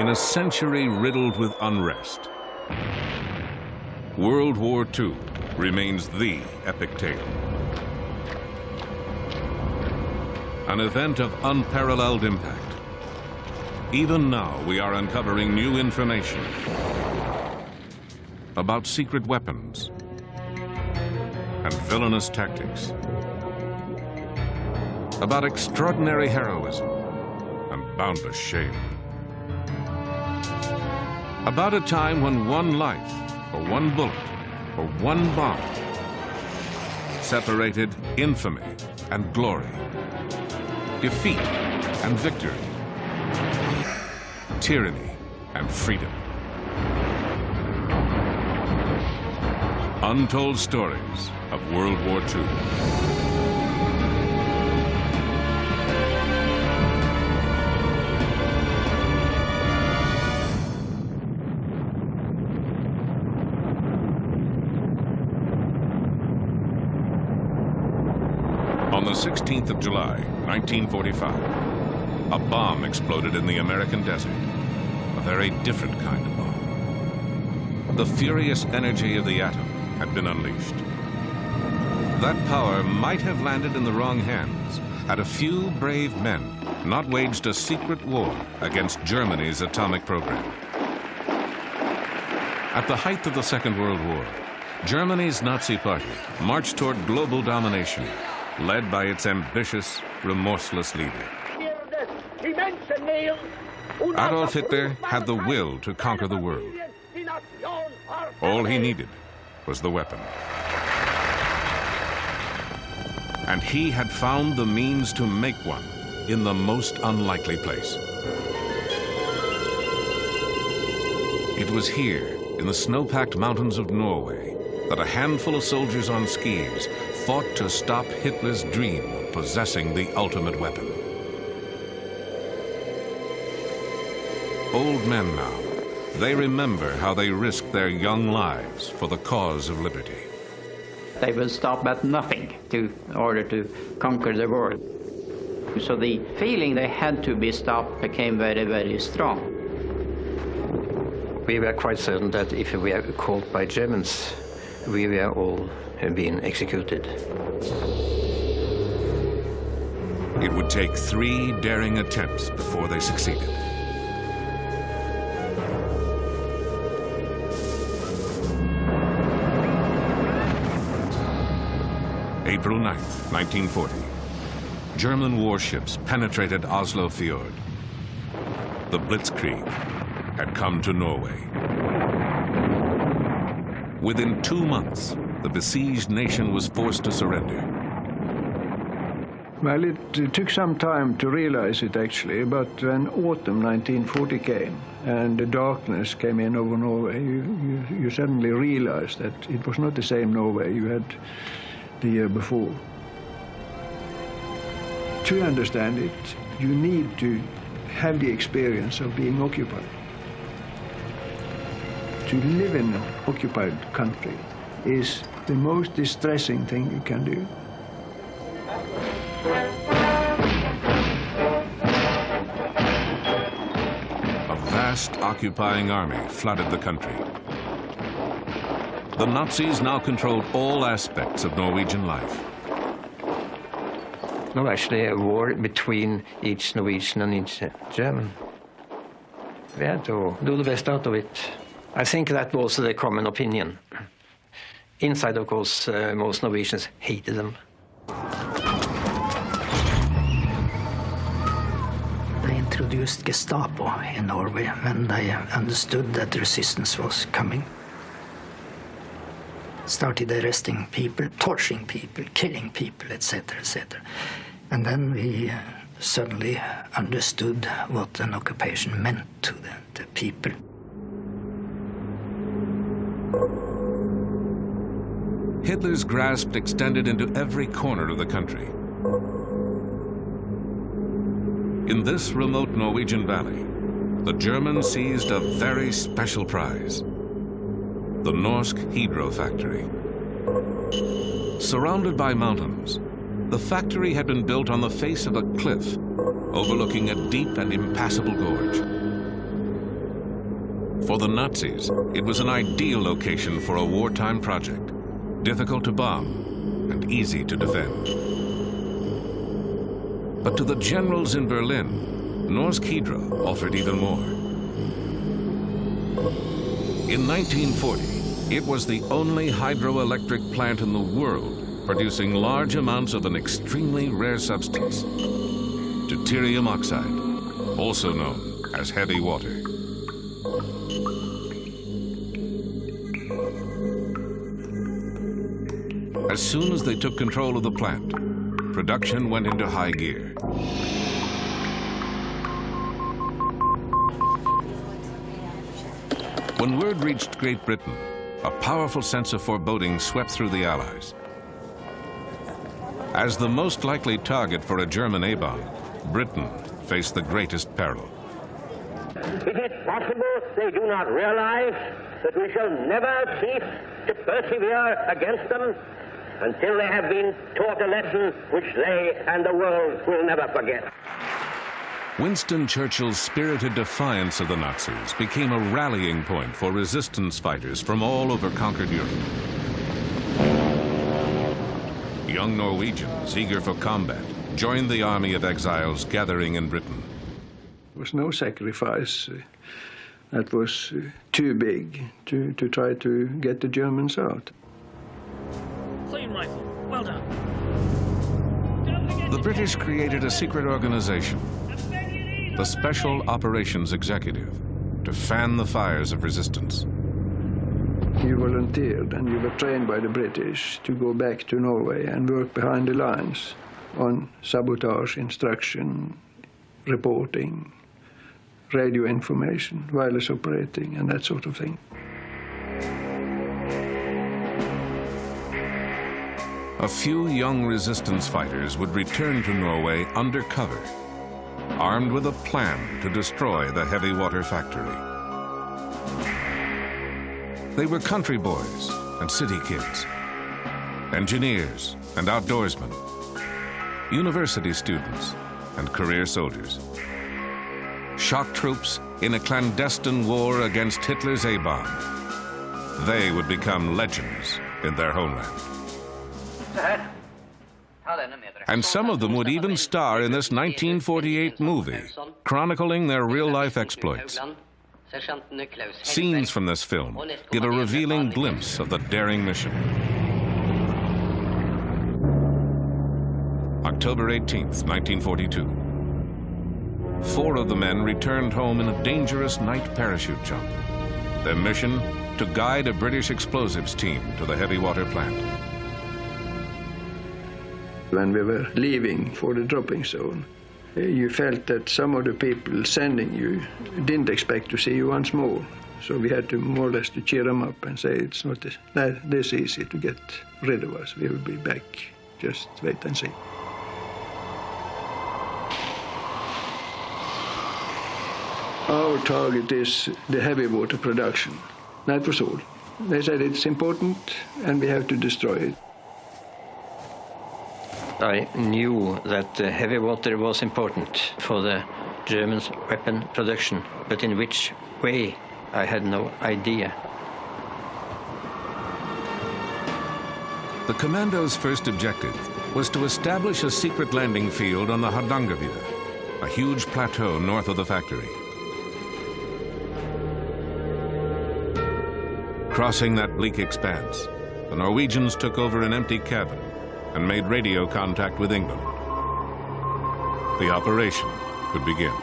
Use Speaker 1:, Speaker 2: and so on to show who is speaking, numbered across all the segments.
Speaker 1: In a century riddled with unrest, World War II remains the epic tale. An event of unparalleled impact. Even now, we are uncovering new information about secret weapons and villainous tactics, about extraordinary heroism and boundless shame, about a time when one life, or one bullet, or one bomb separated infamy and glory, defeat and victory, tyranny and freedom. Untold stories of World War II. On the 16th of July, 1945, a bomb exploded in the American desert. A very different kind of bomb. The furious energy of the atom had been unleashed. That power might have landed in the wrong hands had a few brave men not waged a secret war against Germany's atomic program. At the height of the Second World War, Germany's Nazi Party marched toward global domination, led by its ambitious, remorseless leader. Adolf Hitler had the will to conquer the world. All he needed was the weapon. And he had found the means to make one in the most unlikely place. It was here, in the snow-packed mountains of Norway, that a handful of soldiers on skis fought to stop Hitler's dream of possessing the ultimate weapon. Old men now, they remember how they risked their young lives for the cause of liberty.
Speaker 2: They will stop at nothing in order to conquer the world. So the feeling they had to be stopped became very, very strong.
Speaker 3: We were quite certain that if we were caught by Germans, we were all being executed.
Speaker 1: It would take 3 daring attempts before they succeeded. April 9th, 1940. German warships penetrated Oslo Fjord. The Blitzkrieg had come to Norway. Within 2 months, the besieged nation was forced to surrender.
Speaker 4: Well, it took some time to realize it, actually, but when autumn 1940 came and the darkness came in over Norway, you suddenly realized that it was not the same Norway you had the year before. To understand it, you need to have the experience of being occupied. To live in an occupied country is the most distressing thing you can do.
Speaker 1: A vast occupying army flooded the country. The Nazis now controlled all aspects of Norwegian life.
Speaker 3: No, actually a war between each Norwegian and each German. We had to do the best out of it. I think that was the common opinion. Inside, of course, most Norwegians hated them.
Speaker 5: They introduced Gestapo in Norway when they understood that resistance was coming. Started arresting people, torturing people, killing people, etc., etc. And then we suddenly understood what an occupation meant to the people.
Speaker 1: Hitler's grasp extended into every corner of the country. In this remote Norwegian valley, the Germans seized a very special prize: the Norsk Hydro factory. Surrounded by mountains, the factory had been built on the face of a cliff overlooking a deep and impassable gorge. For the Nazis, it was an ideal location for a wartime project, difficult to bomb and easy to defend. But to the generals in Berlin, Norsk Hydro offered even more. In 1940, it was the only hydroelectric plant in the world producing large amounts of an extremely rare substance, deuterium oxide, also known as heavy water. As soon as they took control of the plant, production went into high gear. When word reached Great Britain, a powerful sense of foreboding swept through the Allies. As the most likely target for a German A-bomb, Britain faced the greatest peril.
Speaker 6: Is it possible they do not realize that we shall never cease to persevere against them until they have been taught a lesson which they and the world will never forget?
Speaker 1: Winston Churchill's spirited defiance of the Nazis became a rallying point for resistance fighters from all over conquered Europe. Young Norwegians, eager for combat, joined the army of exiles gathering in Britain.
Speaker 4: There was no sacrifice that was too big to try to get the Germans out.
Speaker 7: Clean rifle. Well done.
Speaker 1: The British created a secret organization, the Special Operations Executive, to fan the fires of resistance.
Speaker 4: You volunteered and you were trained by the British to go back to Norway and work behind the lines on sabotage, instruction, reporting, radio information, wireless operating, and that sort of thing.
Speaker 1: A few young resistance fighters would return to Norway undercover, armed with a plan to destroy the heavy water factory. They were country boys and city kids, engineers and outdoorsmen, university students and career soldiers. Shock troops in a clandestine war against Hitler's A-bomb. They would become legends in their homeland. And some of them would even star in this 1948 movie, chronicling their real-life exploits. Scenes from this film give a revealing glimpse of the daring mission. October 18th, 1942. 4 of the men returned home in a dangerous night parachute jump. Their mission, to guide a British explosives team to the heavy water plant.
Speaker 4: When we were leaving for the dropping zone, you felt that some of the people sending you didn't expect to see you once more. So we had to more or less to cheer them up and say it's not this easy to get rid of us. We will be back. Just wait and see. Our target is the heavy water production. That was all. They said it's important and we have to destroy it.
Speaker 3: I knew that heavy water was important for the Germans' weapon production, but in which way, I had no idea.
Speaker 1: The commando's first objective was to establish a secret landing field on the Hardangervidda, a huge plateau north of the factory. Crossing that bleak expanse, the Norwegians took over an empty cabin and made radio contact with England. The operation could begin.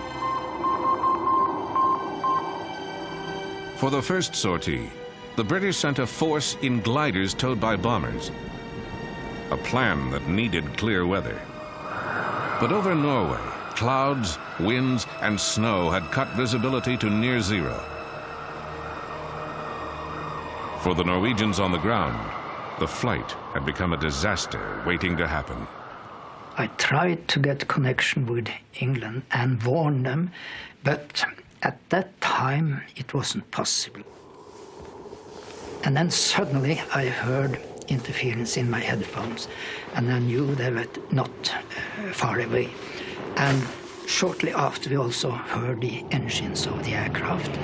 Speaker 1: For the first sortie, the British sent a force in gliders towed by bombers, a plan that needed clear weather. But over Norway, clouds, winds, and snow had cut visibility to near zero. For the Norwegians on the ground, the flight had become a disaster waiting to happen.
Speaker 5: I tried to get connection with England and warn them, but at that time it wasn't possible. And then suddenly I heard interference in my headphones, and I knew they were not far away. And Shortly after, we also heard the engines of the aircraft,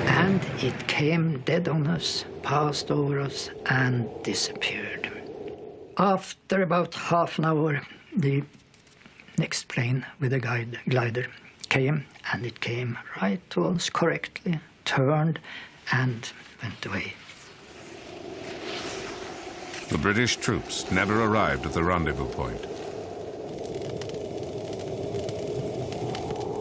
Speaker 5: and it came dead on us, passed over us, and disappeared. After about half an hour, the next plane with a glider came, and it came right to us correctly, turned, and went away.
Speaker 1: The British troops never arrived at the rendezvous point.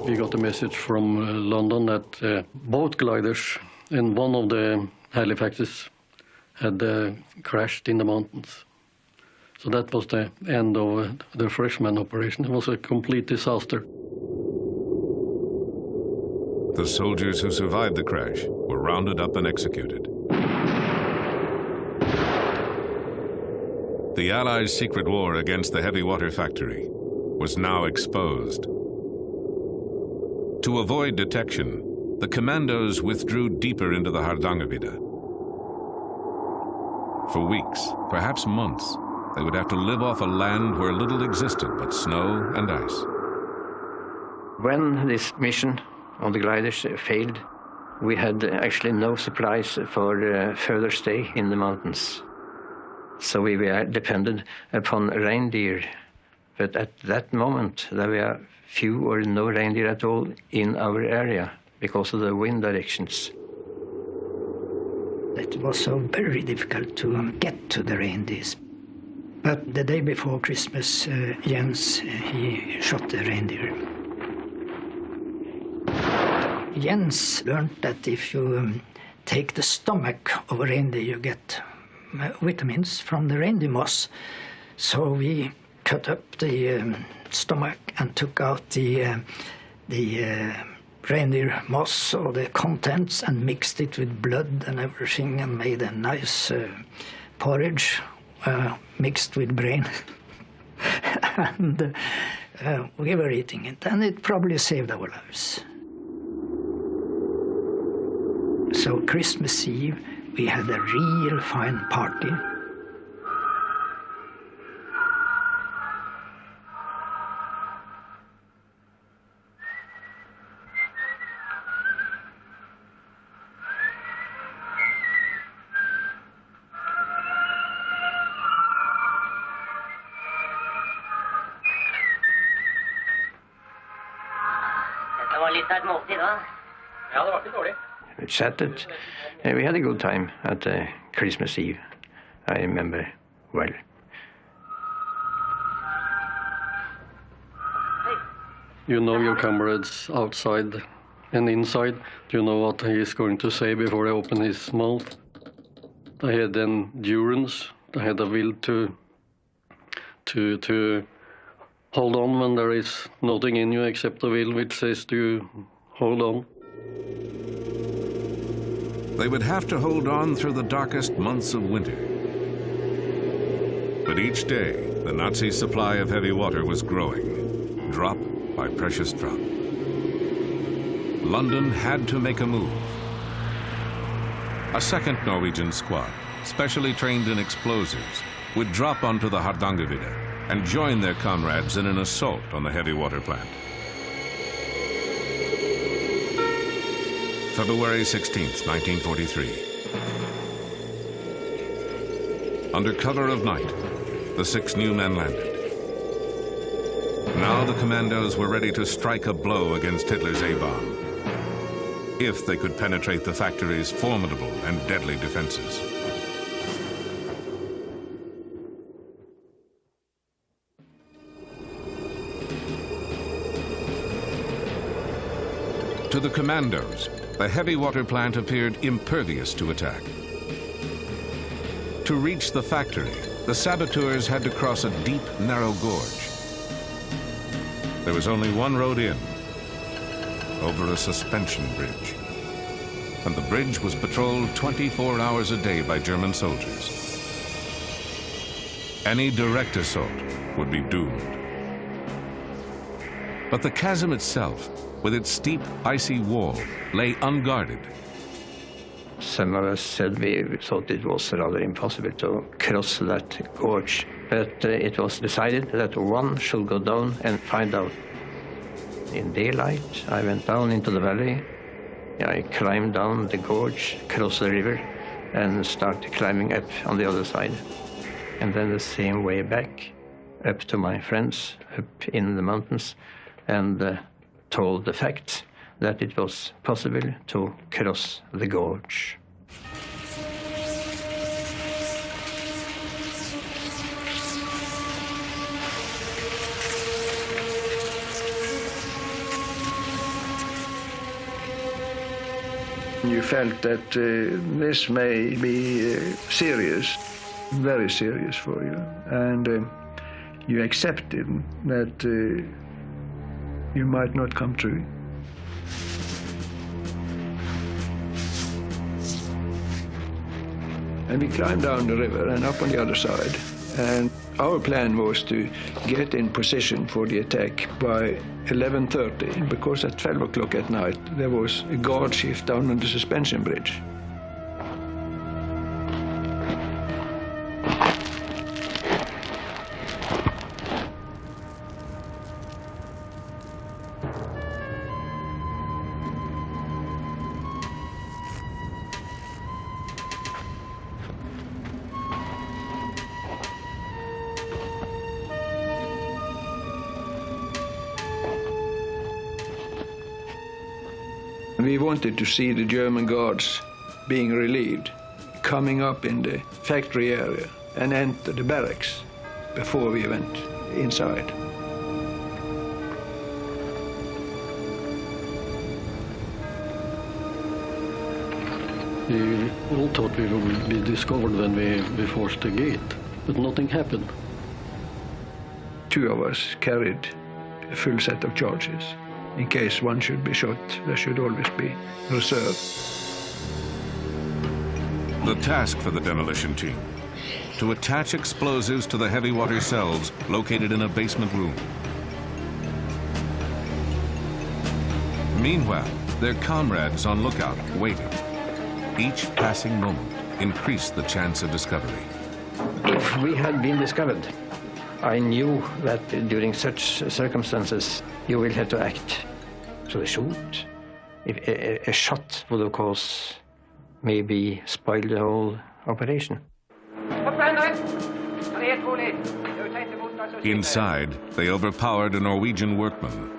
Speaker 8: We got a message from London that both gliders and one of the Halifaxes had crashed in the mountains. So that was the end of the freshman operation. It was a complete disaster.
Speaker 1: The soldiers who survived the crash were rounded up and executed. The Allies' secret war against the heavy water factory was now exposed. To avoid detection, the commandos withdrew deeper into the Hardangervidda. For weeks, perhaps months, they would have to live off a land where little existed but snow and ice.
Speaker 3: When this mission of the gliders failed, we had actually no supplies for further stay in the mountains. So we were dependent upon reindeer. But at that moment, there were few or no reindeer at all in our area because of the wind directions.
Speaker 5: It was so very difficult to get to the reindeers. But the day before Christmas, Jens, he shot the reindeer. Jens learned that if you take the stomach of a reindeer, you get vitamins from the reindeer moss. So we cut up the stomach and took out the reindeer moss or the contents and mixed it with blood and everything and made a nice porridge mixed with brain. And we were eating it, and it probably saved our lives. So Christmas Eve, we had a real fine party.
Speaker 6: Det var litt av et måltid, da.
Speaker 7: Ja, det var ikke dårlig.
Speaker 3: We chatted. We had a good time at Christmas Eve, I remember well.
Speaker 8: You know your comrades outside and inside. Do you know what he is going to say before he opens his mouth? They had endurance. They had a will to hold on when there is nothing in you except the will which says to hold on.
Speaker 1: They would have to hold on through the darkest months of winter. But each day, the Nazi supply of heavy water was growing, drop by precious drop. London had to make a move. A second Norwegian squad, specially trained in explosives, would drop onto the Hardangervidda and join their comrades in an assault on the heavy water plant. February 16th, 1943. Under cover of night, the 6 new men landed. Now the commandos were ready to strike a blow against Hitler's A-bomb, if they could penetrate the factory's formidable and deadly defenses. To the commandos, the heavy water plant appeared impervious to attack. To reach the factory, the saboteurs had to cross a deep, narrow gorge. There was only one road in, over a suspension bridge. And the bridge was patrolled 24 hours a day by German soldiers. Any direct assault would be doomed. But the chasm itself, with its steep, icy wall, lay unguarded.
Speaker 3: Some of us said we thought it was rather impossible to cross that gorge, but it was decided that one should go down and find out. in daylight. I went down into the valley. I climbed down the gorge, crossed the river, and started climbing up on the other side. And then the same way back, up to my friends up in the mountains, and told the fact that it was possible to cross the gorge.
Speaker 4: You felt that this may be serious, very serious for you, and you accepted that you might not come through. And we climbed down the river and up on the other side, and our plan was to get in position for the attack by 11:30, because at 12 o'clock at night there was a guard shift down on the suspension bridge. We wanted to see the German guards being relieved, coming up in the factory area and enter the barracks before we went inside.
Speaker 8: We all thought we would be discovered when we forced the gate, but nothing happened.
Speaker 4: Two of us carried a full set of charges. In case one should be shot, there should always be reserve.
Speaker 1: The task for the demolition team: to attach explosives to the heavy water cells located in a basement room. Meanwhile, their comrades on lookout waited. Each passing moment increased the chance of discovery.
Speaker 3: If we had been discovered, I knew that during such circumstances you will have to act. So they shoot. If a shot would of course maybe spoil the whole operation.
Speaker 1: Inside, they overpowered a Norwegian workman.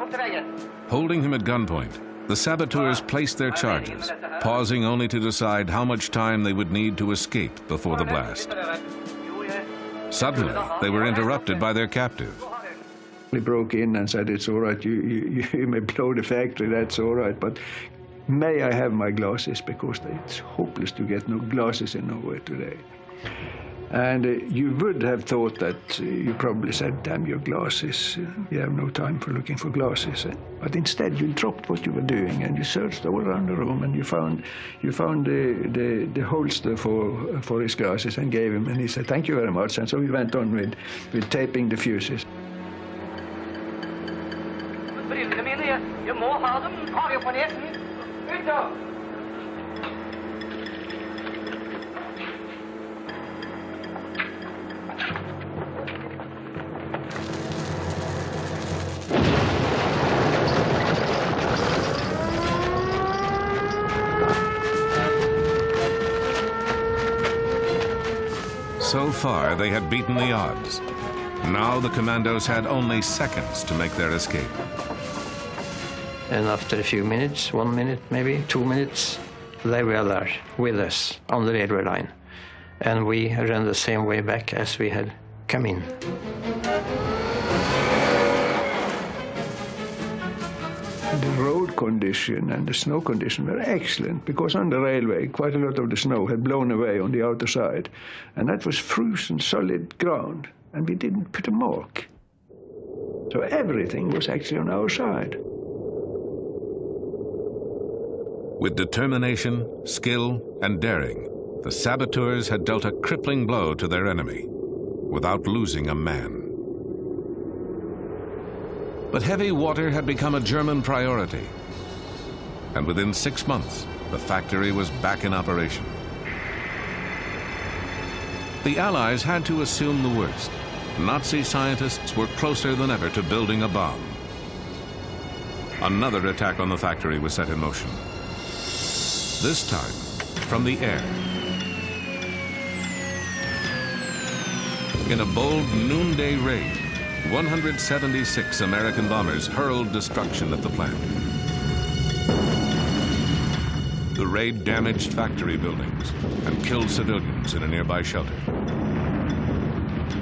Speaker 1: Holding him at gunpoint, the saboteurs placed their charges, pausing only to decide how much time they would need to escape before the blast. Suddenly, they were interrupted by their captive.
Speaker 4: He broke in and said, "It's all right, you may blow the factory, that's all right, but may I have my glasses, because it's hopeless to get no glasses in Norway today." And you would have thought that you probably said, "Damn your glasses, you have no time for looking for glasses." But instead you dropped what you were doing and you searched all around the room, and you found the holster for his glasses and gave him, and he said, "Thank you very much." And so we went on with taping the fuses.
Speaker 7: Du må ha dem, har vi på nesen. Ut da!
Speaker 1: So far, they had beaten the odds. Now the commandos had only seconds to make their escape.
Speaker 3: And after a few minutes, 1 minute, maybe 2 minutes, they were there with us on the railway line. And we ran the same way back as we had come in.
Speaker 4: The road condition and the snow condition were excellent, because on the railway quite a lot of the snow had blown away on the outer side, and that was frozen solid ground, and we didn't put a mark. So everything was actually on our side.
Speaker 1: With determination, skill, and daring, the saboteurs had dealt a crippling blow to their enemy, without losing a man. But heavy water had become a German priority, and within 6 months, the factory was back in operation. The Allies had to assume the worst. Nazi scientists were closer than ever to building a bomb. another attack on the factory was set in motion. This time, from the air. In a bold noonday raid, 176 American bombers hurled destruction at the plant. The raid damaged factory buildings and killed civilians in a nearby shelter.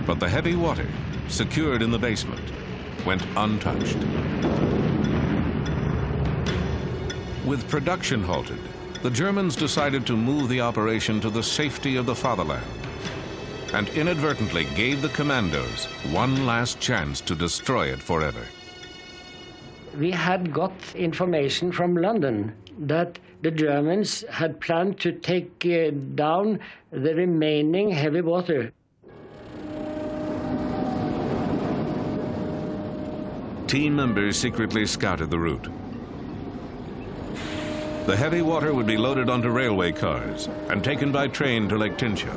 Speaker 1: But the heavy water, secured in the basement, went untouched. With production halted, the Germans decided to move the operation to the safety of the fatherland and inadvertently gave the commandos one last chance to destroy it forever.
Speaker 9: We had got information from London that the Germans had planned to take down the remaining heavy water.
Speaker 1: Team members secretly scouted the route. The heavy water would be loaded onto railway cars and taken by train to Lake Tincha.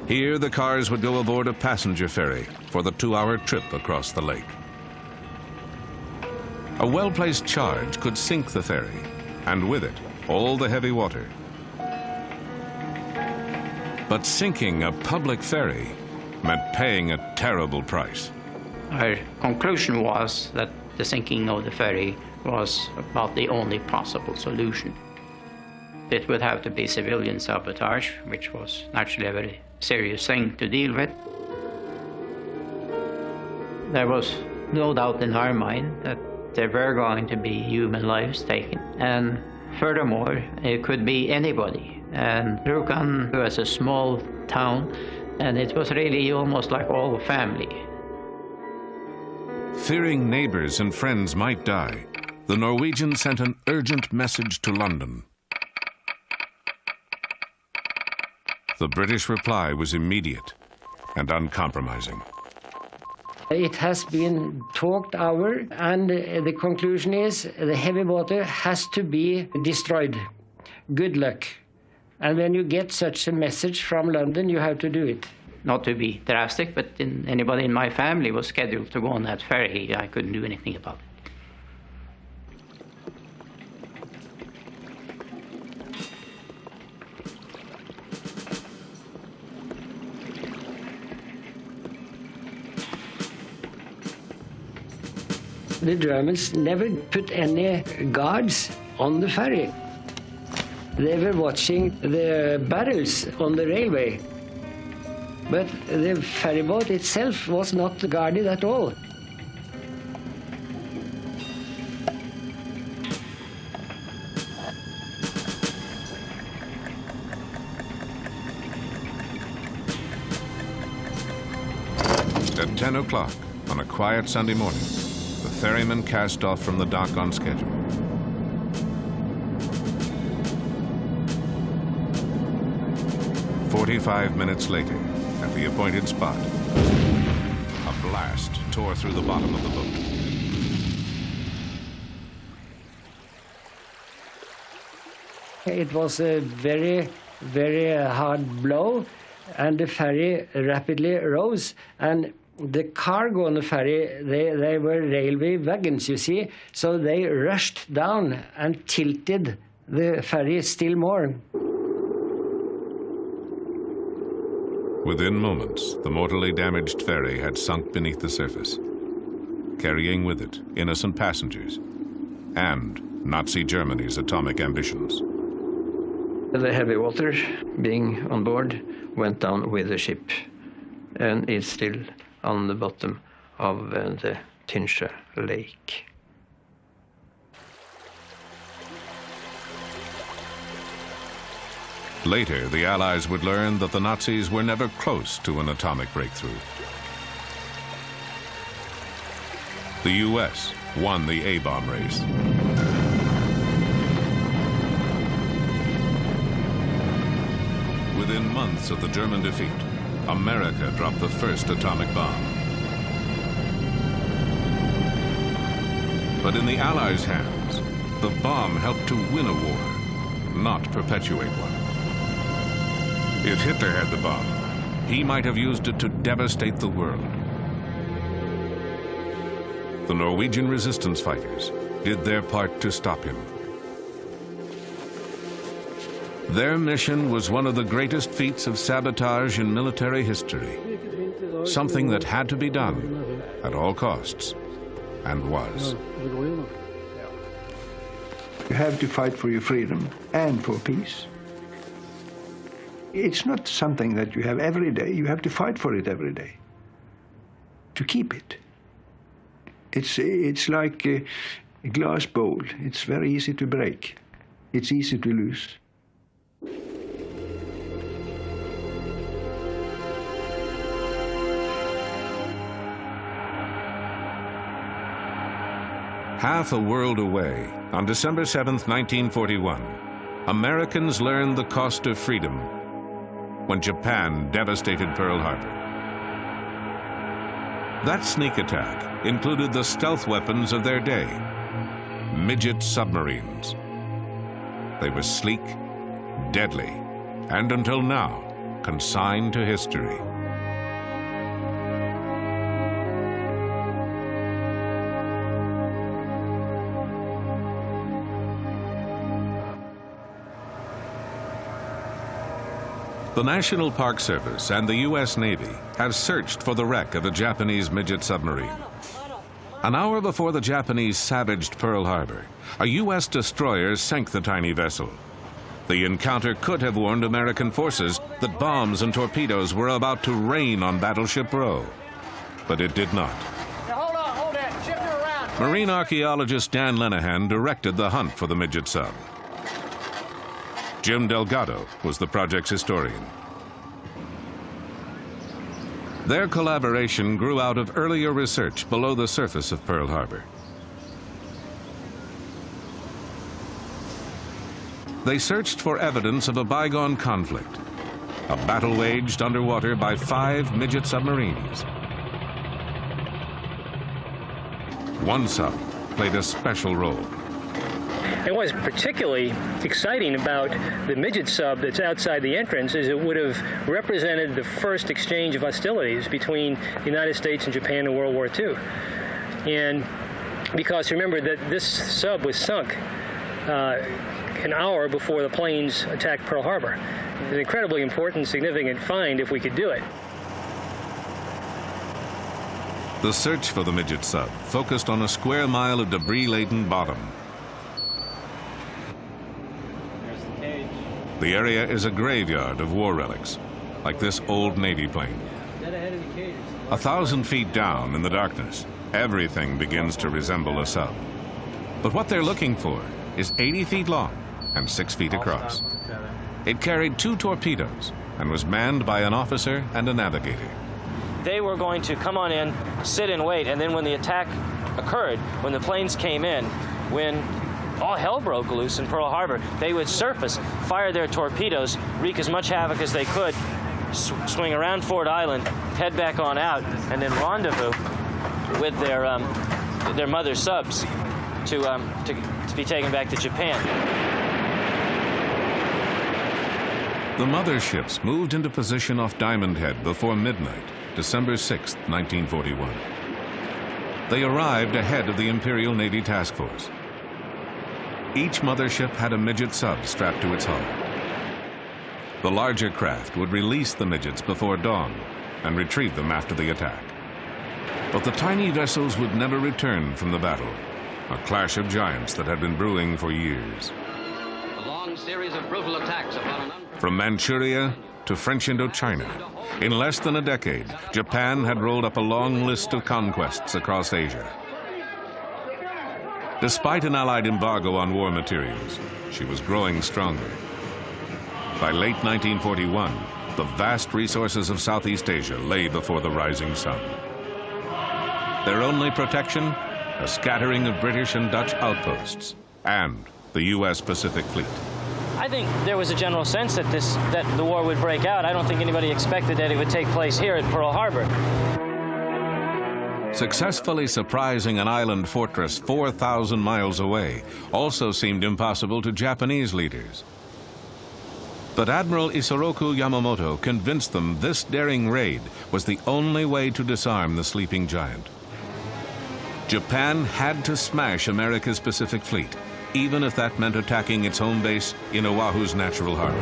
Speaker 1: Here, the cars would go aboard a passenger ferry for the 2-hour trip across the lake. A well-placed charge could sink the ferry, and with it, all the heavy water. But sinking a public ferry meant paying a terrible price.
Speaker 2: Our conclusion was that the sinking of the ferry was about the only possible solution. It would have to be civilian sabotage, which was naturally a very serious thing to deal with. There was no doubt in our mind that there were going to be human lives taken. And furthermore, it could be anybody. And Rjukan was a small town, and it was really almost like all family.
Speaker 1: Fearing neighbors and friends might die, the Norwegians sent an urgent message to London. The British reply was immediate and uncompromising.
Speaker 9: It has been talked over, and the conclusion is the heavy water has to be destroyed. Good luck. And when you get such a message from London, you have to do it.
Speaker 2: Not to be drastic, but anybody in my family was scheduled to go on that ferry. I couldn't do anything about it.
Speaker 9: The Germans never put any guards on the ferry. They were watching the barrels on the railway. But the ferryboat itself was not guarded at all.
Speaker 1: At 10 o'clock on a quiet Sunday morning, the ferryman cast off from the dock on schedule. "45 minutes later, at the appointed spot, a blast tore through the bottom of the boat.
Speaker 9: It was a very, very hard blow, and the ferry rapidly rose. And the cargo on the ferry, they were railway wagons, you see, so they rushed down and tilted the ferry still more.
Speaker 1: Within moments, the mortally damaged ferry had sunk beneath the surface, carrying with it innocent passengers and Nazi Germany's atomic ambitions.
Speaker 3: The heavy water being on board went down with the ship, and it's still on the bottom of the Tincha Lake.
Speaker 1: Later, the Allies would learn that the Nazis were never close to an atomic breakthrough. The U.S. won the A-bomb race. Within months of the German defeat, America dropped the first atomic bomb. But in the Allies' hands, the bomb helped to win a war, not perpetuate one. If Hitler had the bomb, he might have used it to devastate the world. the Norwegian resistance fighters did their part to stop him. Their mission was one of the greatest feats of sabotage in military history, something that had to be done at all costs, and was.
Speaker 4: You have to fight for your freedom and for peace. It's not something that you have every day. You have to fight for it every day to keep it. It's like a glass bowl. It's very easy to break. It's easy to lose.
Speaker 1: Half a world away, on December 7th, 1941, Americans learned the cost of freedom when Japan devastated Pearl Harbor. That sneak attack included the stealth weapons of their day, midget submarines. They were sleek, deadly, and until now, consigned to history. The National Park Service and the U.S. Navy have searched for the wreck of a Japanese midget submarine. An hour before the Japanese savaged Pearl Harbor, a U.S. destroyer sank the tiny vessel. The encounter could have warned American forces that bombs and torpedoes were about to rain on Battleship Row, but it did not.
Speaker 7: Now hold that. Shift her around.
Speaker 1: Marine archaeologist Dan Lenehan directed the hunt for the midget sub. Jim Delgado was the project's historian. Their collaboration grew out of earlier research below the surface of Pearl Harbor. They searched for evidence of a bygone conflict, a battle waged underwater by 5 midget submarines. One sub played a special role.
Speaker 10: And what's particularly exciting about the midget sub that's outside the entrance is it would have represented the first exchange of hostilities between the United States and Japan in World War II. And because remember that this sub was sunk an hour before the planes attacked Pearl Harbor. It's an incredibly important, significant find if we could do it.
Speaker 1: The search for the midget sub focused on a square mile of debris-laden bottom. The area is a graveyard of war relics, like this old Navy plane. 1,000 feet down in the darkness, everything begins to resemble a sub. But what they're looking for is 80 feet long and 6 feet across. It carried 2 torpedoes and was manned by an officer and a navigator.
Speaker 11: They were going to come on in, sit and wait, and then when the attack occurred, when the planes came in, when all hell broke loose in Pearl Harbor, they would surface, fire their torpedoes, wreak as much havoc as they could, swing around Ford Island, head back on out, and then rendezvous with their mother subs to be taken back to Japan.
Speaker 1: The mother ships moved into position off Diamond Head before midnight, December 6, 1941. They arrived ahead of the Imperial Navy Task Force. Each mothership had a midget sub strapped to its hull. The larger craft would release the midgets before dawn and retrieve them after the attack. But the tiny vessels would never return from the battle, a clash of giants that had been brewing for years.
Speaker 12: A long series of brutal attacks upon
Speaker 1: From Manchuria to French Indochina, in less than a decade, Japan had rolled up a long list of conquests across Asia. Despite an Allied embargo on war materials, she was growing stronger. By late 1941, the vast resources of Southeast Asia lay before the rising sun. Their only protection, a scattering of British and Dutch outposts, and the U.S. Pacific Fleet.
Speaker 11: I think there was a general sense that the war would break out. I don't think anybody expected that it would take place here at Pearl Harbor.
Speaker 1: Successfully surprising an island fortress 4,000 miles away also seemed impossible to Japanese leaders. But Admiral Isoroku Yamamoto convinced them this daring raid was the only way to disarm the sleeping giant. Japan had to smash America's Pacific Fleet, even if that meant attacking its home base in Oahu's natural harbor.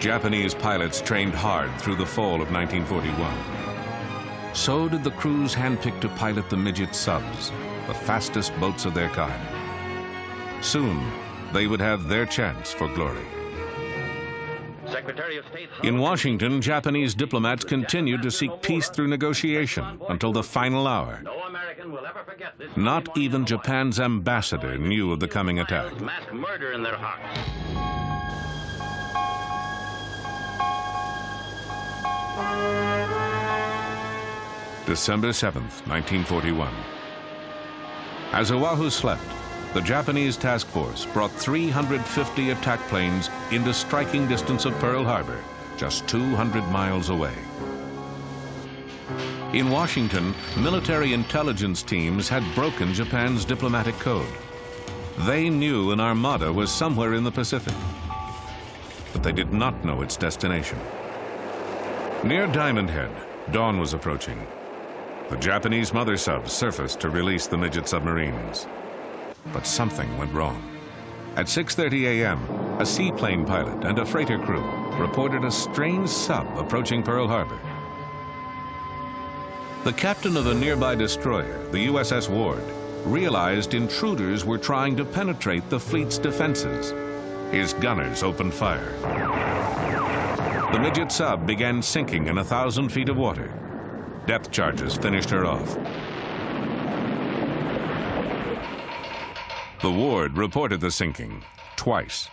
Speaker 1: Japanese pilots trained hard through the fall of 1941. So did the crews handpicked to pilot the midget subs, the fastest boats of their kind. Soon, they would have their chance for glory.
Speaker 12: Secretary of State.
Speaker 1: In Washington, Japanese diplomats continued to seek peace through negotiation until the final hour.
Speaker 12: No American will ever forget this.
Speaker 1: Not even Japan's ambassador knew of the coming attack.
Speaker 12: Mass murder in their hearts.
Speaker 1: December 7th, 1941. As Oahu slept, the Japanese task force brought 350 attack planes into striking distance of Pearl Harbor, just 200 miles away. In Washington, military intelligence teams had broken Japan's diplomatic code. They knew an armada was somewhere in the Pacific, but they did not know its destination. Near Diamond Head, dawn was approaching. The Japanese mother subs surfaced to release the midget submarines. But something went wrong. At 6:30 a.m., a seaplane pilot and a freighter crew reported a strange sub approaching Pearl Harbor. The captain of a nearby destroyer, the USS Ward, realized intruders were trying to penetrate the fleet's defenses. His gunners opened fire. The midget sub began sinking in 1,000 feet of water. Depth charges finished her off. The Ward reported the sinking twice.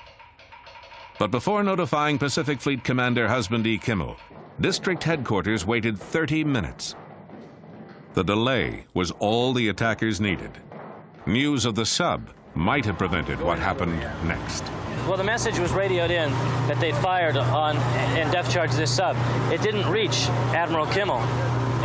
Speaker 1: But before notifying Pacific Fleet Commander Husband E. Kimmel, District Headquarters waited 30 minutes. The delay was all the attackers needed. News of the sub might have prevented what happened next.
Speaker 11: Well, the message was radioed in that they'd fired on and depth charged this sub. It didn't reach Admiral Kimmel.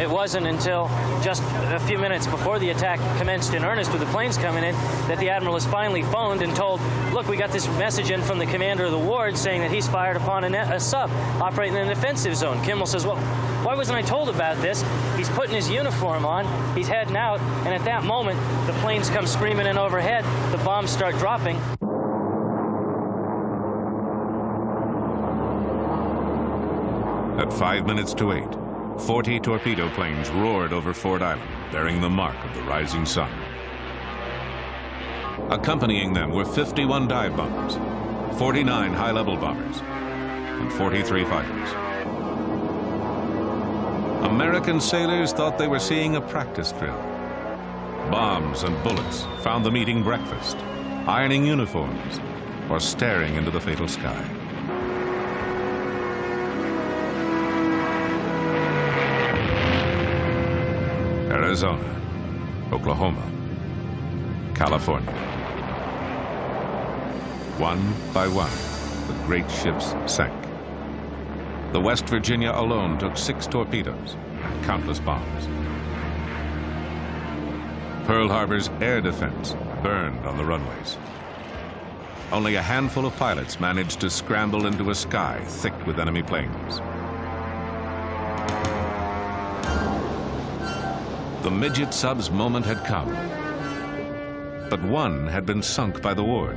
Speaker 11: It wasn't until just a few minutes before the attack commenced in earnest with the planes coming in that the Admiral was finally phoned and told, look, we got this message in from the commander of the ward saying that he's fired upon a sub operating in an defensive zone. Kimmel says, well, why wasn't I told about this? He's putting his uniform on, he's heading out, and at that moment, the planes come screaming in overhead, the bombs start dropping.
Speaker 1: At 5 minutes to 8, 40 torpedo planes roared over Ford Island, bearing the mark of the rising sun. Accompanying them were 51 dive bombers, 49 high-level bombers, and 43 fighters. American sailors thought they were seeing a practice drill. Bombs and bullets found them eating breakfast, ironing uniforms, or staring into the fatal sky. Arizona, Oklahoma, California. One by one, the great ships sank. The West Virginia alone took 6 torpedoes and countless bombs. Pearl Harbor's air defense burned on the runways. Only a handful of pilots managed to scramble into a sky thick with enemy planes. The midget sub's moment had come, but one had been sunk by the Ward.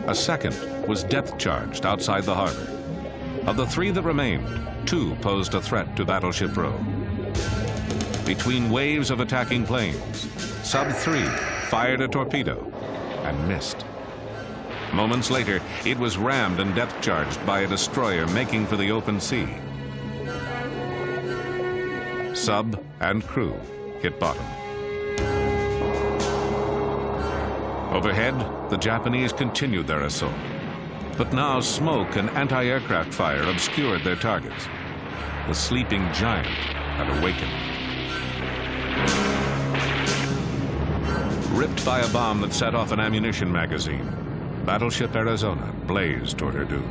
Speaker 1: A second was depth-charged outside the harbor. Of the 3 that remained, 2 posed a threat to Battleship Row. Between waves of attacking planes, Sub 3 fired a torpedo and missed. Moments later, it was rammed and depth-charged by a destroyer making for the open sea. Sub and crew hit bottom. Overhead, the Japanese continued their assault. But now smoke and anti-aircraft fire obscured their targets. The sleeping giant had awakened. Ripped by a bomb that set off an ammunition magazine, Battleship Arizona blazed toward her doom.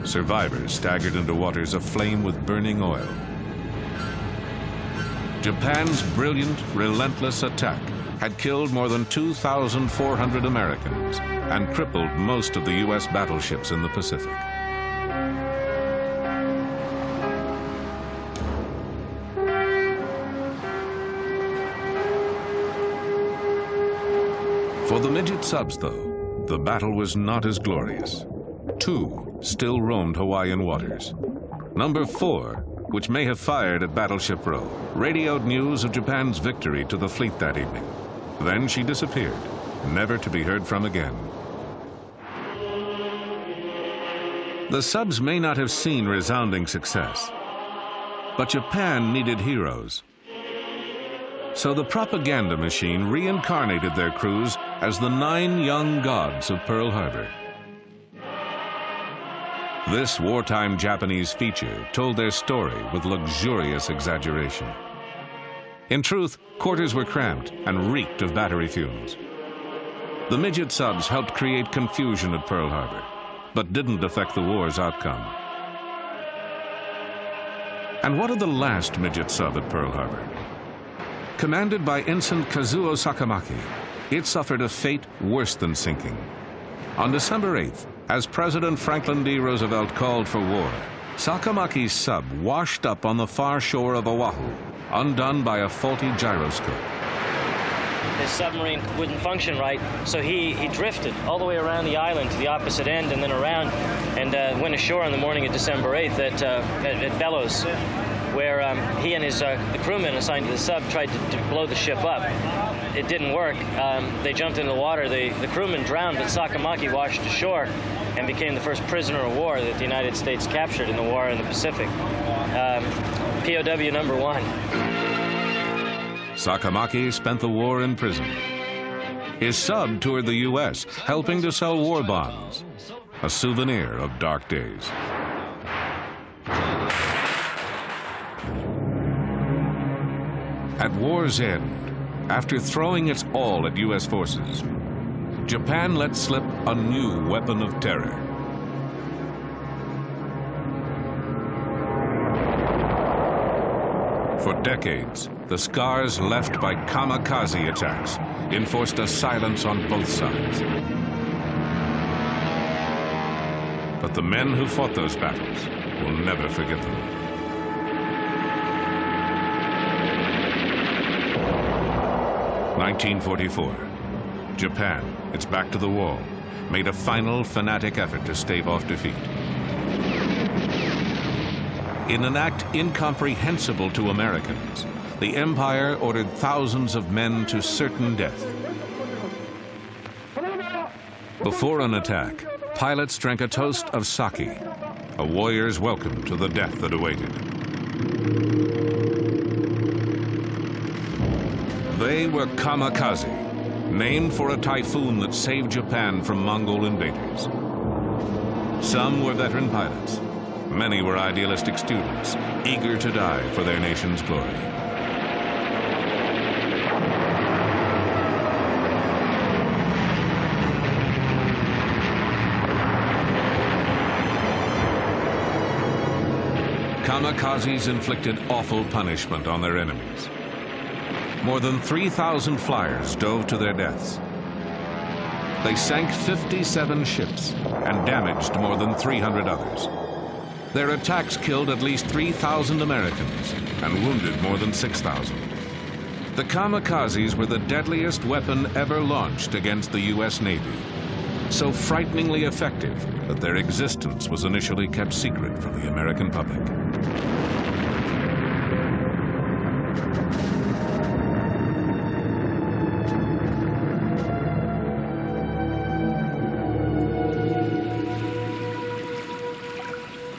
Speaker 1: Survivors staggered into waters aflame with burning oil. Japan's brilliant, relentless attack had killed more than 2,400 Americans and crippled most of the U.S. battleships in the Pacific. For the midget subs, though, the battle was not as glorious. 2 still roamed Hawaiian waters. Number 4, which may have fired at Battleship Row, radioed news of Japan's victory to the fleet that evening. Then she disappeared, never to be heard from again. The subs may not have seen resounding success, but Japan needed heroes. So the propaganda machine reincarnated their crews as the 9 young gods of Pearl Harbor. This wartime Japanese feature told their story with luxurious exaggeration. In truth, quarters were cramped and reeked of battery fumes. The midget subs helped create confusion at Pearl Harbor, but didn't affect the war's outcome. And what of the last midget sub at Pearl Harbor? Commanded by Ensign Kazuo Sakamaki, it suffered a fate worse than sinking. On December 8th, as President Franklin D. Roosevelt called for war, Sakamaki's sub washed up on the far shore of Oahu, undone by a faulty gyroscope.
Speaker 11: His submarine wouldn't function right, so he drifted all the way around the island to the opposite end and then around and went ashore on the morning of December 8th at Bellows, where he and the crewmen assigned to the sub tried to blow the ship up. It didn't work. They jumped into the water. The crewmen drowned, but Sakamaki washed ashore and became the first prisoner of war that the United States captured in the war in the Pacific. POW number 1.
Speaker 1: Sakamaki spent the war in prison. His sub toured the U.S., helping to sell war bonds, a souvenir of dark days. At war's end, after throwing its all at U.S. forces, Japan let slip a new weapon of terror. For decades, the scars left by kamikaze attacks enforced a silence on both sides. But the men who fought those battles will never forget them. (1944). Japan, its back to the wall, made a final fanatic effort to stave off defeat. In an act incomprehensible to Americans, the Empire ordered thousands of men to certain death. Before an attack, pilots drank a toast of sake, a warrior's welcome to the death that awaited. They were kamikaze, named for a typhoon that saved Japan from Mongol invaders. Some were veteran pilots. Many were idealistic students, eager to die for their nation's glory. Kamikazes inflicted awful punishment on their enemies. More than 3,000 flyers dove to their deaths. They sank 57 ships and damaged more than 300 others. Their attacks killed at least 3,000 Americans and wounded more than 6,000. The kamikazes were the deadliest weapon ever launched against the U.S. Navy, so frighteningly effective that their existence was initially kept secret from the American public.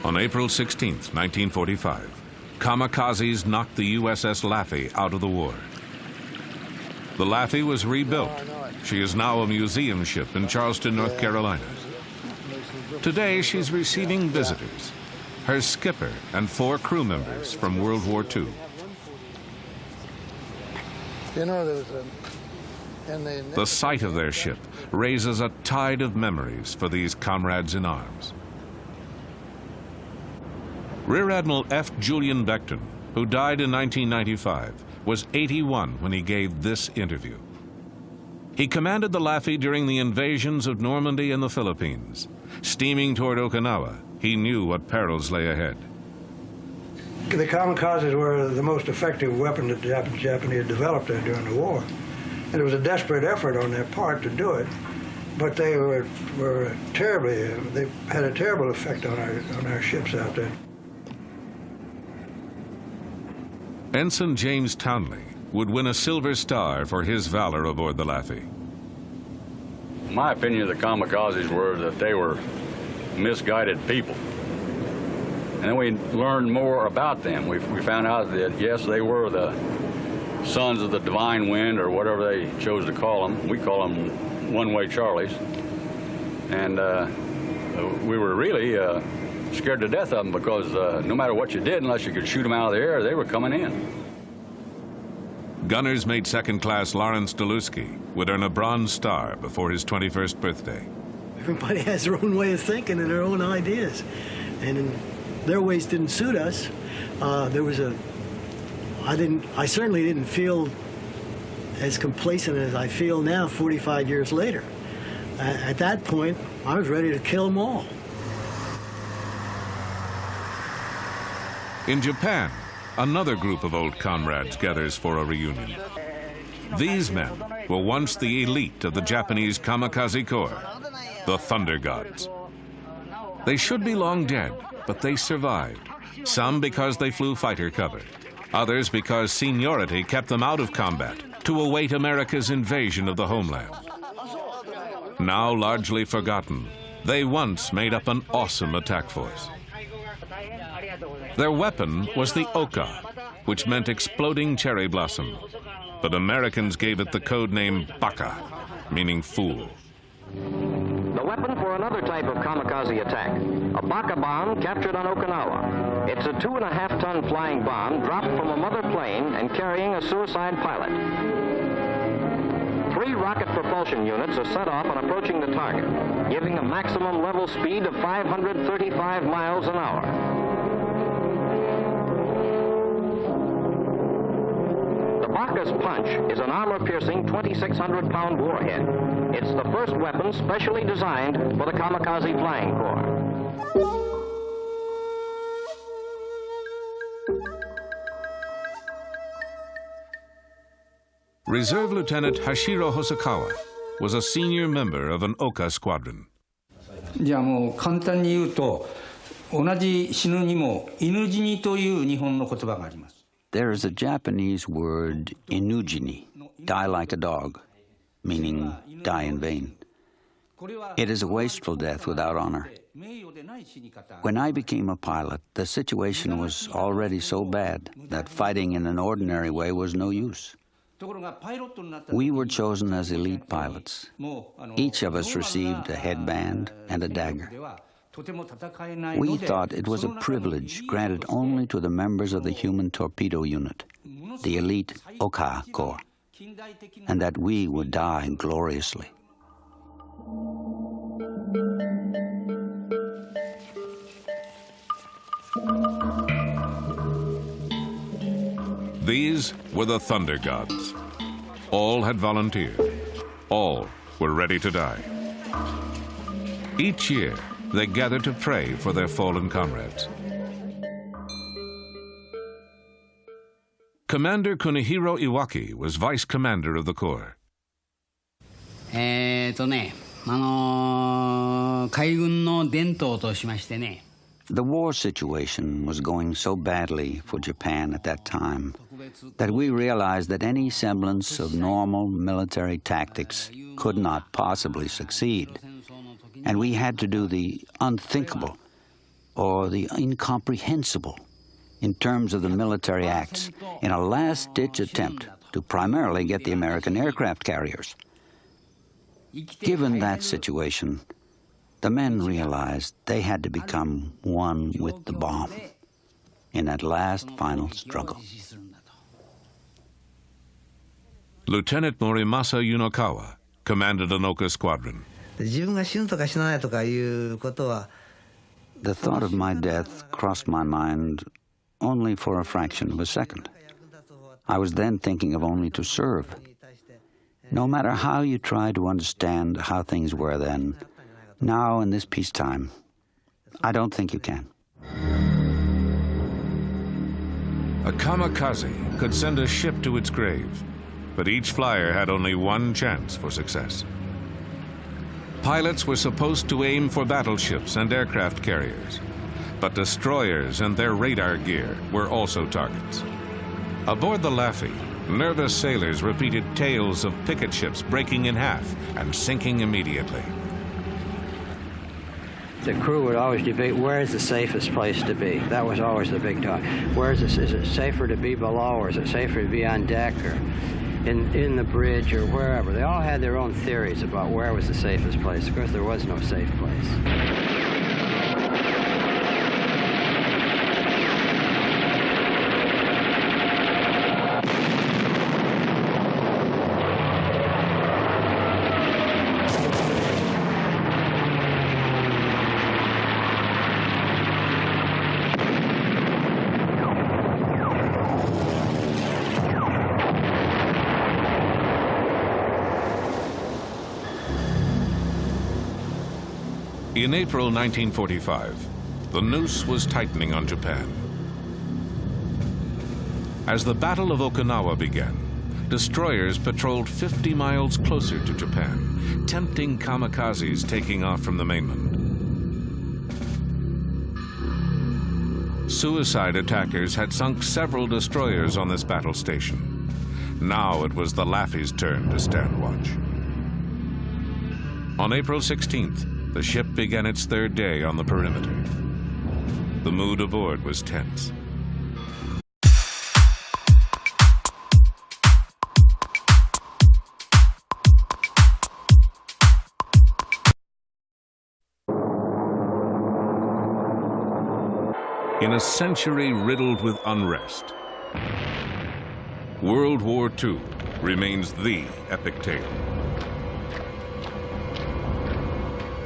Speaker 1: On April 16, 1945, kamikazes knocked the USS Laffey out of the war. The Laffey was rebuilt. She is now a museum ship in Charleston, North Carolina. Today, she's receiving visitors, her skipper and 4 crew members from World War II. The sight of their ship raises a tide of memories for these comrades in arms. Rear Admiral F. Julian Beckton, who died in 1995, was 81 when he gave this interview. He commanded the Laffey during the invasions of Normandy and the Philippines. Steaming toward Okinawa, he knew what perils lay ahead.
Speaker 13: The kamikazes were the most effective weapon that the Japanese developed during the war. And it was a desperate effort on their part to do it, but they were terribly, they had a terrible effect on our ships out there.
Speaker 1: Ensign James Townley would win a Silver Star for his valor aboard the Laffey.
Speaker 14: My opinion of the kamikazes were that they were misguided people. And then we learned more about them. We found out that, yes, they were the sons of the divine wind, or whatever they chose to call them. We call them one-way Charlies. And we were really scared to death of them, because no matter what you did, unless you could shoot them out of the air, they were coming in.
Speaker 1: Gunners mate Second Class Lawrence Delusky would earn a Bronze Star before his 21st birthday.
Speaker 15: Everybody has their own way of thinking and their own ideas, and their ways didn't suit us. I certainly didn't feel as complacent as I feel now 45 years later. At that point, I was ready to kill them all.
Speaker 1: In Japan, another group of old comrades gathers for a reunion. These men were once the elite of the Japanese kamikaze corps, the Thunder Gods. They should be long dead, but they survived. Some because they flew fighter cover, others because seniority kept them out of combat to await America's invasion of the homeland. Now largely forgotten, they once made up an awesome attack force. Their weapon was the Oka, which meant exploding cherry blossom. But Americans gave it the code name Baka, meaning fool.
Speaker 16: The weapon for another type of kamikaze attack, a Baka bomb captured on Okinawa. It's a 2.5-ton flying bomb dropped from a mother plane and carrying a suicide pilot. 3 rocket propulsion units are set off on approaching the target, giving a maximum level speed of 535 miles an hour. The Baka's punch is an armor-piercing 2,600-pound warhead. It's the first weapon specially designed for the kamikaze flying corps.
Speaker 1: Reserve Lieutenant Hashiro Hosokawa was a senior member of an Oka squadron.
Speaker 17: じゃあもう簡単に言うと、同じ死ぬにも犬死にという日本の言葉があります。
Speaker 18: There is a Japanese word, inujini, die like a dog, meaning die in vain. It is a wasteful death without honor. When I became a pilot, the situation was already so bad that fighting in an ordinary way was no use. We were chosen as elite pilots. Each of us received a headband and a dagger. We thought it was a privilege granted only to the members of the human torpedo unit, the elite Oka Corps, and that we would die gloriously.
Speaker 1: These were the Thunder Gods. All had volunteered. All were ready to die. Each year, they gathered to pray for their fallen comrades. Commander Kunihiro Iwaki was vice commander of the Corps.
Speaker 19: 海軍の伝統としましてね。
Speaker 18: The war situation was going so badly for Japan at that time that we realized that any semblance of normal military tactics could not possibly succeed. And we had to do the unthinkable or the incomprehensible in terms of the military acts in a last-ditch attempt to primarily get the American aircraft carriers. Given that situation, the men realized they had to become one with the bomb in that last final struggle.
Speaker 1: Lieutenant Morimasa Yunokawa commanded an Oka squadron.
Speaker 18: The thought of my death crossed my mind only for a fraction of a second. I was then thinking of only to serve. No matter how you try to understand how things were then, now in this peacetime, I don't think you can.
Speaker 1: A kamikaze could send a ship to its grave, but each flyer had only one chance for success. Pilots were supposed to aim for battleships and aircraft carriers, but destroyers and their radar gear were also targets. Aboard the Laffy, nervous sailors repeated tales of picket ships breaking in half and sinking immediately.
Speaker 20: The crew would always debate where is the safest place to be. That was always the big talk. Is it safer to be below, or is it safer to be on deck, or in the bridge, or wherever? They all had their own theories about where was the safest place. Of course, there was no safe place.
Speaker 1: In April 1945, the noose was tightening on Japan. As the Battle of Okinawa began, destroyers patrolled 50 miles closer to Japan, tempting kamikazes taking off from the mainland. Suicide attackers had sunk several destroyers on this battle station. Now it was the Laffy's turn to stand watch. On April 16th, the ship began its third day on the perimeter. The mood aboard was tense. In a century riddled with unrest, World War II remains the epic tale.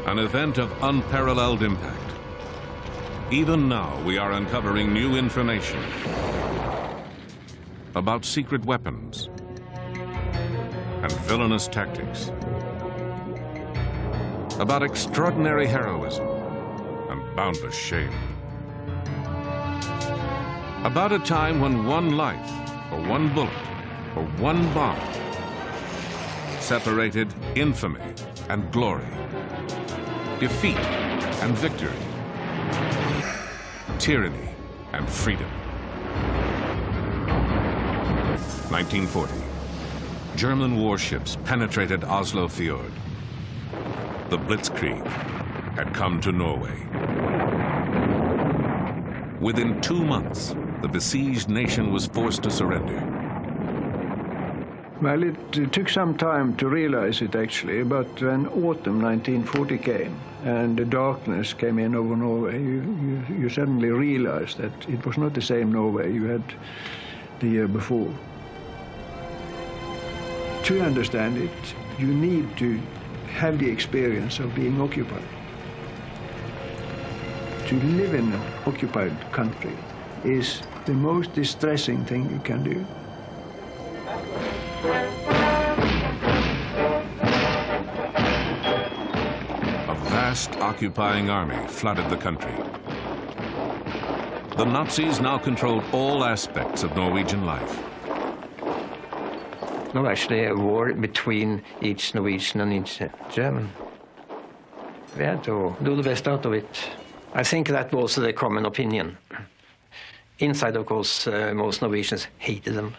Speaker 1: An event of unparalleled impact. Even now, we are uncovering new information about secret weapons and villainous tactics, about extraordinary heroism and boundless shame, about a time when one life, or one bullet, or one bomb separated infamy and glory, defeat and victory, tyranny and freedom. 1940, German warships penetrated Oslo Fjord. The Blitzkrieg had come to Norway. Within 2 months, the besieged nation was forced to surrender.
Speaker 4: Well, it took some time to realize it, actually, but when autumn 1940 came and the darkness came in over Norway, you suddenly realized that it was not the same Norway you had the year before. To understand it, you need to have the experience of being occupied. To live in an occupied country is the most distressing thing you can do.
Speaker 1: A vast occupying army flooded the country. The Nazis now controlled all aspects of Norwegian life.
Speaker 3: No, actually a war between each Norwegian and each German. We had to do the best out of it. I think that was the common opinion. Inside, of course, most Norwegians hated them.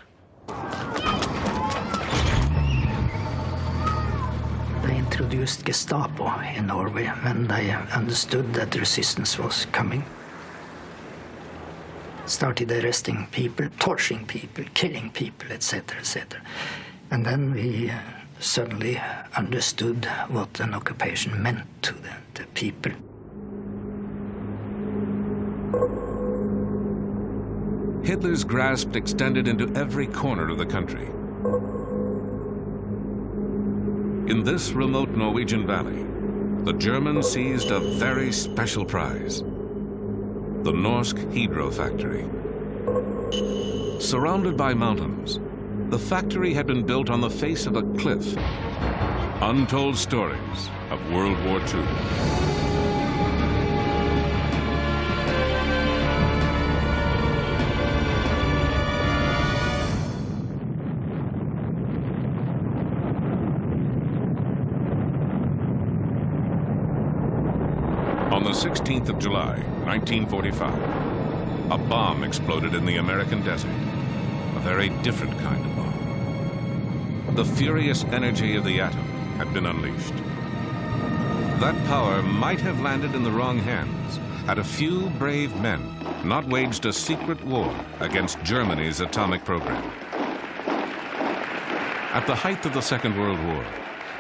Speaker 5: They introduced Gestapo in Norway when they understood that resistance was coming. Started arresting people, torturing people, killing people, etc., etc. And then we suddenly understood what an occupation meant to the people.
Speaker 1: Hitler's grasp extended into every corner of the country. In this remote Norwegian valley, the Germans seized a very special prize: the Norsk Hydro factory. Surrounded by mountains, the factory had been built on the face of a cliff. Untold stories of World War II. On the 16th of July, 1945, a bomb exploded in the American desert. A very different kind of bomb. The furious energy of the atom had been unleashed. That power might have landed in the wrong hands had a few brave men not waged a secret war against Germany's atomic program. At the height of the Second World War,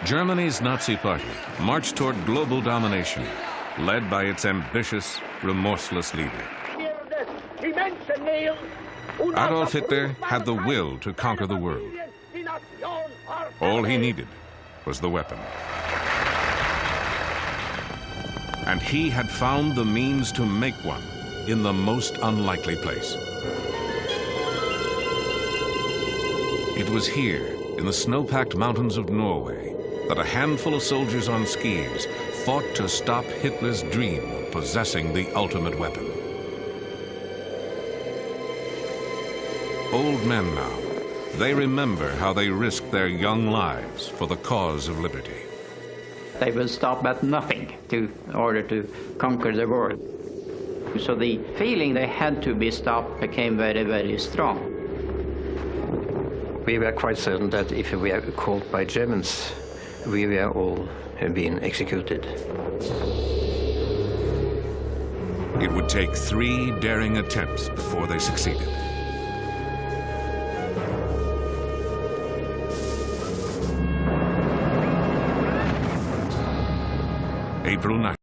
Speaker 1: Germany's Nazi Party marched toward global domination, led by its ambitious, remorseless leader. Adolf Hitler had the will to conquer the world. All he needed was the weapon. And he had found the means to make one in the most unlikely place. It was here, in the snow-packed mountains of Norway, that a handful of soldiers on skis fought to stop Hitler's dream of possessing the ultimate weapon. Old men now, they remember how they risked their young lives for the cause of liberty.
Speaker 2: They will stop at nothing in order to conquer the world. So the feeling they had to be stopped became very, very strong.
Speaker 3: We were quite certain that if we were caught by Germans, we were all being executed.
Speaker 1: It would take 3 daring attempts before they succeeded. April 9th.